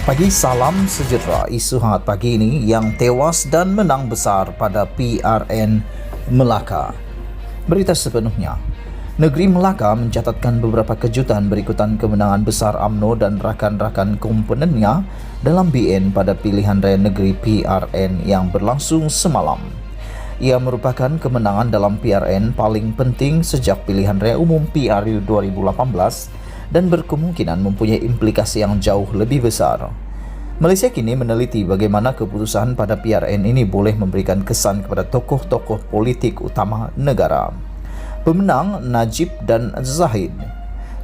Pagi, salam sejahtera. Isu hangat pagi ini yang tewas dan menang besar pada PRN Melaka. Berita sepenuhnya. Negeri Melaka mencatatkan beberapa kejutan berikutan kemenangan besar UMNO dan rakan-rakan komponennya dalam BN pada pilihan raya negeri PRN yang berlangsung semalam. Ia merupakan kemenangan dalam PRN paling penting sejak pilihan raya umum PRU 2018 dan berkemungkinan mempunyai implikasi yang jauh lebih besar. Malaysia kini meneliti bagaimana keputusan pada PRN ini boleh memberikan kesan kepada tokoh-tokoh politik utama negara. Pemenang Najib dan Zahid.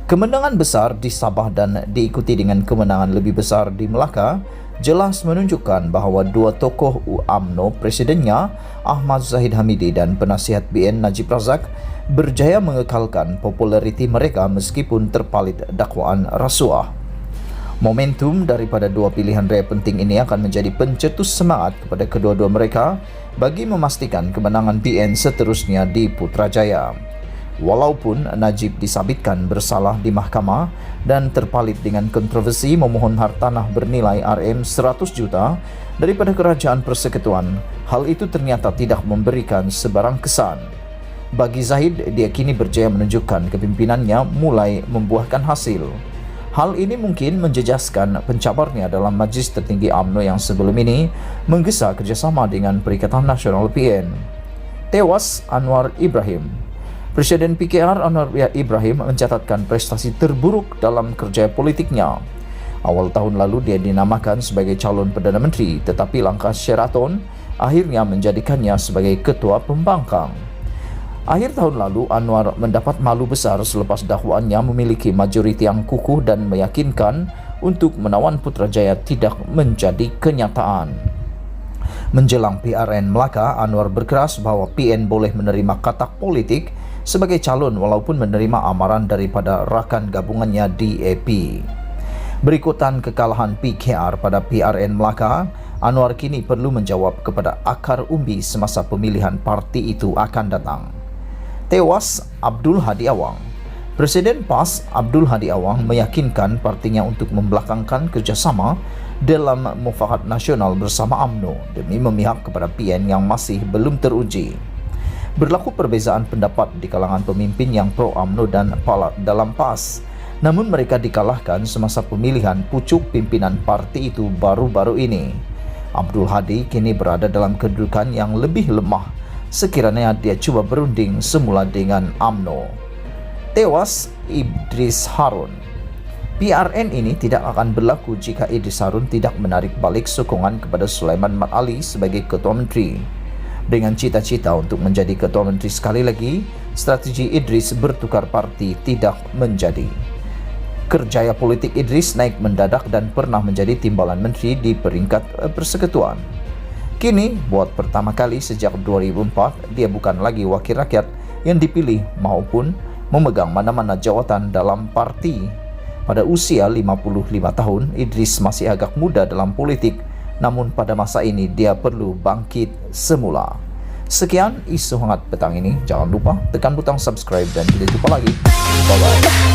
Kemenangan besar di Sabah dan diikuti dengan kemenangan lebih besar di Melaka jelas menunjukkan bahawa dua tokoh UMNO, presidennya Ahmad Zahid Hamidi dan penasihat BN Najib Razak, berjaya mengekalkan populariti mereka meskipun terpalit dakwaan rasuah. Momentum daripada dua pilihan raya penting ini akan menjadi pencetus semangat kepada kedua-dua mereka bagi memastikan kemenangan BN seterusnya di Putrajaya. Walaupun Najib disabitkan bersalah di mahkamah dan terpalit dengan kontroversi memohon hartanah bernilai RM100 juta daripada Kerajaan Persekutuan, hal itu ternyata tidak memberikan sebarang kesan. Bagi Zahid, dia kini berjaya menunjukkan kepimimpinannya mulai membuahkan hasil. Hal ini mungkin menjejaskan pencabarnya dalam Majlis Tertinggi UMNO yang sebelum ini menggesa kerjasama dengan Perikatan Nasional PN. Tewas Anwar Ibrahim. Presiden PKR Anwar Ibrahim mencatatkan prestasi terburuk dalam kerja politiknya. Awal tahun lalu dia dinamakan sebagai calon Perdana Menteri, tetapi langkah Sheraton akhirnya menjadikannya sebagai ketua pembangkang. Akhir tahun lalu, Anwar mendapat malu besar selepas dakwaannya memiliki majoriti yang kukuh dan meyakinkan untuk menawan Putrajaya tidak menjadi kenyataan. Menjelang PRN Melaka, Anwar berkeras bahawa PN boleh menerima katak politik sebagai calon walaupun menerima amaran daripada rakan gabungannya DAP. Berikutan kekalahan PKR pada PRN Melaka, Anwar kini perlu menjawab kepada akar umbi semasa pemilihan parti itu akan datang. Tewas Abdul Hadi Awang. Presiden PAS Abdul Hadi Awang meyakinkan partinya untuk membelakangkan kerjasama dalam mufakat nasional bersama UMNO demi memihak kepada PN yang masih belum teruji. Berlaku perbezaan pendapat di kalangan pemimpin yang pro UMNO dan PALAT dalam PAS, namun mereka dikalahkan semasa pemilihan pucuk pimpinan parti itu baru-baru ini. Abdul Hadi kini berada dalam kedudukan yang lebih lemah sekiranya dia cuba berunding semula dengan UMNO. Tewas Idris Harun. PRN ini tidak akan berlaku jika Idris Harun tidak menarik balik sokongan kepada Sulaiman Mat Ali sebagai Ketua Menteri. Dengan cita-cita untuk menjadi Ketua Menteri sekali lagi, strategi Idris bertukar parti tidak menjadi. Kerjaya politik Idris naik mendadak dan pernah menjadi timbalan menteri di peringkat persekutuan. Kini, buat pertama kali sejak 2004, dia bukan lagi wakil rakyat yang dipilih maupun memegang mana-mana jawatan dalam parti. Pada usia 55 tahun, Idris masih agak muda dalam politik, namun pada masa ini dia perlu bangkit semula. Sekian isu hangat petang ini. Jangan lupa tekan butang subscribe dan kita jumpa lagi. Bye-bye.